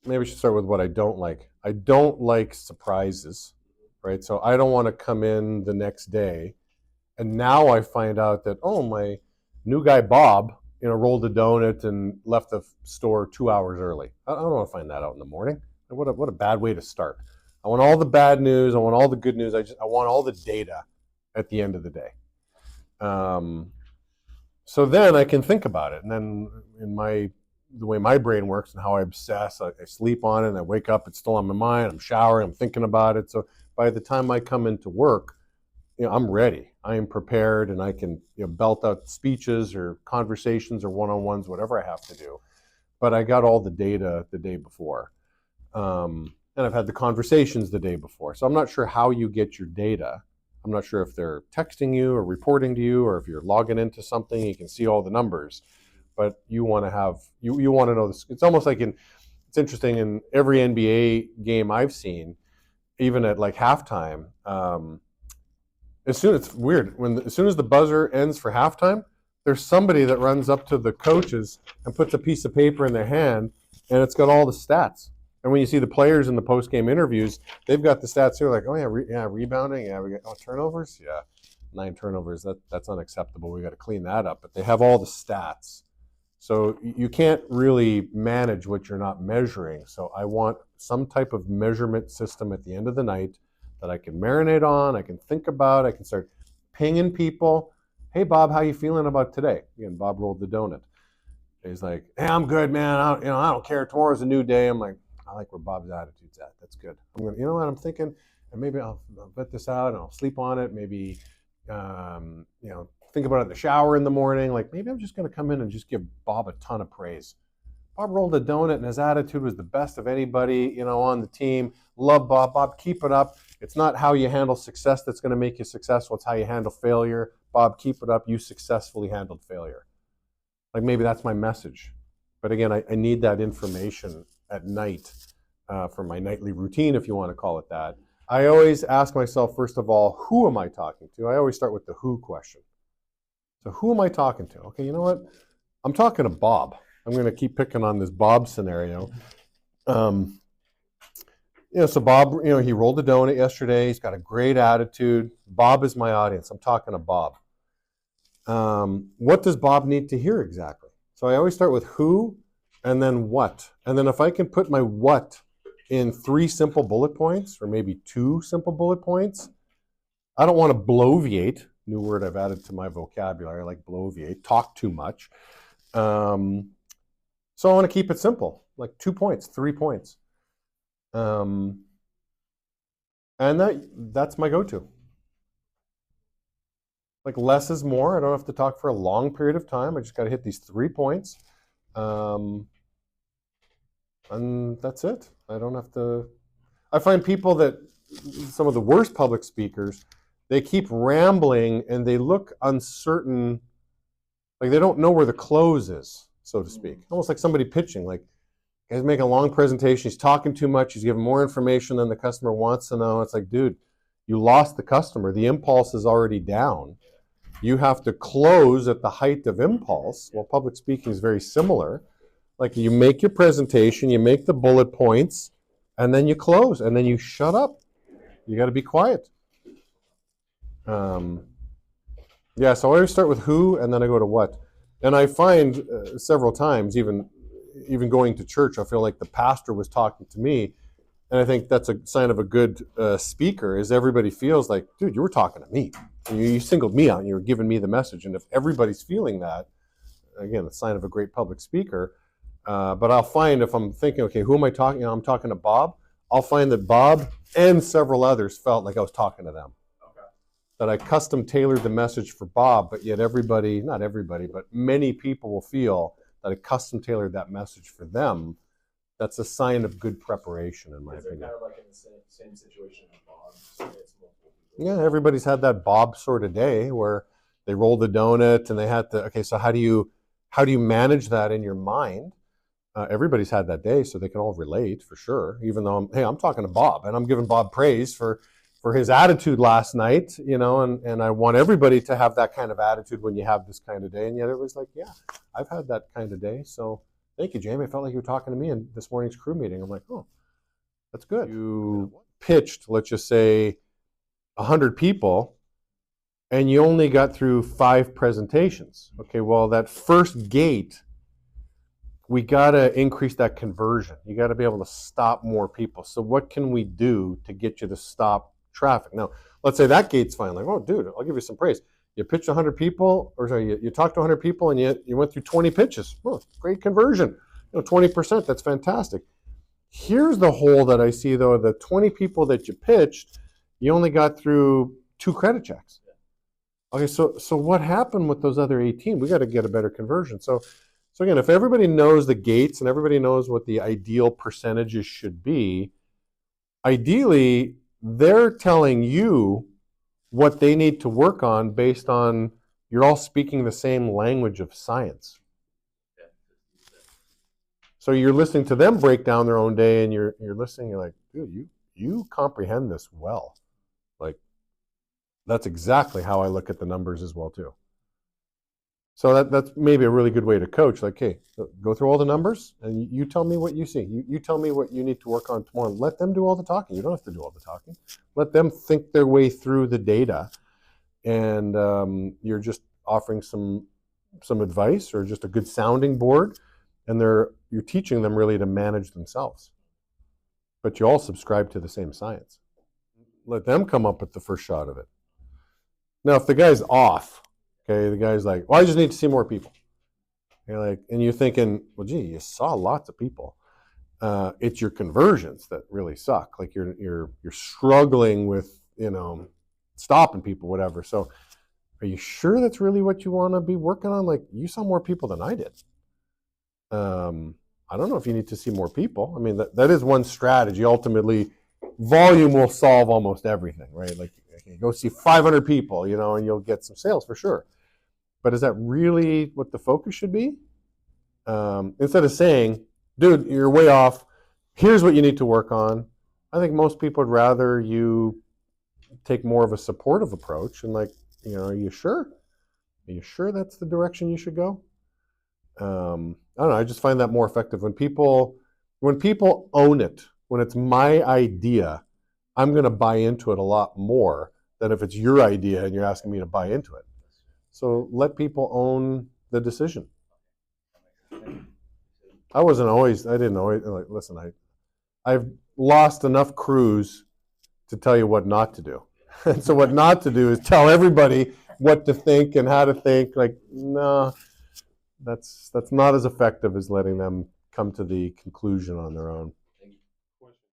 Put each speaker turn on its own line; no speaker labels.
maybe I should start with what I don't like. I don't like surprises, right? So I don't want to come in the next day and now I find out that, oh, my new guy Bob, rolled a donut and left the store 2 hours early. I don't want to find that out in the morning. What a bad way to start. I want all the bad news. I want all the good news. I want all the data at the end of the day. Um, so then I can think about it, and then the way my brain works and how I obsess, I sleep on it, and I wake up, it's still on my mind. I'm showering, I'm thinking about it. So by the time I come into work, I'm ready. I am prepared, and I can belt out speeches or conversations or one-on-ones, whatever I have to do. But I got all the data the day before, and I've had the conversations the day before. So I'm not sure how you get your data. I'm not sure if they're texting you or reporting to you, or if you're logging into something, you can see all the numbers. But you want to have you want to know this. It's almost like it's interesting in every NBA game I've seen, even at like halftime. It's weird as soon as the buzzer ends for halftime, there's somebody that runs up to the coaches and puts a piece of paper in their hand, and it's got all the stats. And when you see the players in the post game interviews, they've got the stats here, like, oh yeah, rebounding, yeah, we got turnovers, yeah, 9 turnovers. That's unacceptable. We got to clean that up. But they have all the stats, so you can't really manage what you're not measuring. So I want some type of measurement system at the end of the night that I can marinate on, I can think about, I can start pinging people. Hey, Bob, how you feeling about today? Again, Bob rolled the donut. He's like, hey, I'm good, man. I don't care. Tomorrow's a new day. I'm like, I like where Bob's attitude's at. That's good. You know what I'm thinking? And maybe I'll vet this out and I'll sleep on it. Maybe, think about it in the shower in the morning. Like maybe I'm just going to come in and just give Bob a ton of praise. Bob rolled a donut and his attitude was the best of anybody, on the team. Love Bob. Bob, keep it up. It's not how you handle success that's going to make you successful. It's how you handle failure. Bob, keep it up. You successfully handled failure. Like maybe that's my message. But again, I need that information at night for my nightly routine, if you want to call it that. I always ask myself, first of all, who am I talking to? I always start with the who question. So who am I talking to? Okay, you know what? I'm talking to Bob. I'm going to keep picking on this Bob scenario. So Bob, he rolled a donut yesterday. He's got a great attitude. Bob is my audience. I'm talking to Bob. What does Bob need to hear exactly? So I always start with who and then what. And then if I can put my what in 3 simple bullet points or maybe 2 simple bullet points, I don't want to bloviate. New word I've added to my vocabulary. I like bloviate, talk too much. So I want to keep it simple, like 2 points, 3 points. And that's my go-to. Like less is more. I don't have to talk for a long period of time. I just got to hit these 3 points. And that's it. I don't have to. I find people that some of the worst public speakers, they keep rambling and they look uncertain, like they don't know where the close is, so to speak. Almost like somebody pitching, like guy's making a long presentation, he's talking too much, he's giving more information than the customer wants to know. It's like, dude, you lost the customer. The impulse is already down. You have to close at the height of impulse. Well, public speaking is very similar. Like you make your presentation, you make the bullet points, and then you close, and then you shut up. You got to be quiet. So I always start with who, and then I go to what. And I find several times, even going to church, I feel like the pastor was talking to me, and I think that's a sign of a good speaker. Is everybody feels like, dude, you were talking to me. You singled me out, and you were giving me the message. And if everybody's feeling that, again, it's a sign of a great public speaker. But I'll find if I'm thinking, okay, who am I talking? I'm talking to Bob. I'll find that Bob and several others felt like I was talking to them. Okay. That I custom tailored the message for Bob, but yet everybody, not everybody, but many people will feel that I custom tailored that message for them. That's a sign of good preparation, in my opinion.
Kind of like in the same situation with Bob.
Yeah, everybody's had that Bob sort of day where they rolled the donut and they had to. Okay, so how do you manage that in your mind? Everybody's had that day, so they can all relate for sure. Even though I'm talking to Bob and I'm giving Bob praise for his attitude last night, and I want everybody to have that kind of attitude when you have this kind of day. And yet it was like, yeah, I've had that kind of day, so thank you, Jamie. I felt like you were talking to me in this morning's crew meeting. I'm like, oh, that's good. You pitched, let's just say, 100 people, and you only got through 5 presentations. Okay, well, that first gate, we got to increase that conversion. You got to be able to stop more people. So what can we do to get you to stop traffic? Now, let's say that gate's fine. Like, oh, dude, I'll give you some praise. You pitched 100 people, or sorry, you talked to 100 people, and you went through 20 pitches. Oh, great conversion. 20%, that's fantastic. Here's the hole that I see, though. The 20 people that you pitched, you only got through 2 credit checks. Okay, so what happened with those other 18? We got to get a better conversion. So again, if everybody knows the gates and everybody knows what the ideal percentages should be, ideally, they're telling you what they need to work on based on you're all speaking the same language of science. So you're listening to them break down their own day, and you're listening. You're like, dude, you comprehend this well. Like, that's exactly how I look at the numbers as well too. So that's maybe a really good way to coach. Like, hey, go through all the numbers, and you tell me what you see. You tell me what you need to work on tomorrow. Let them do all the talking. You don't have to do all the talking. Let them think their way through the data, and you're just offering some advice or just a good sounding board, and you're teaching them really to manage themselves. But you all subscribe to the same science. Let them come up with the first shot of it. Now, if the guy's off, okay, the guy's like, well, I just need to see more people. And you're thinking, well, gee, you saw lots of people. It's your conversions that really suck. Like you're struggling with, stopping people, whatever. So are you sure that's really what you want to be working on? Like, you saw more people than I did. I don't know if you need to see more people. I mean, that is one strategy. Ultimately, volume will solve almost everything, right? Like, okay, go see 500 people, and you'll get some sales for sure. But is that really what the focus should be? Instead of saying, dude, you're way off, here's what you need to work on. I think most people would rather you take more of a supportive approach and, like, are you sure? Are you sure that's the direction you should go? I don't know. I just find that more effective when people own it. When it's my idea, I'm going to buy into it a lot more than if it's your idea and you're asking me to buy into it. So let people own the decision. I didn't always, like, listen, I've lost enough crews to tell you what not to do. And so what not to do is tell everybody what to think and how to think. Like, no, that's not as effective as letting them come to the conclusion on their own.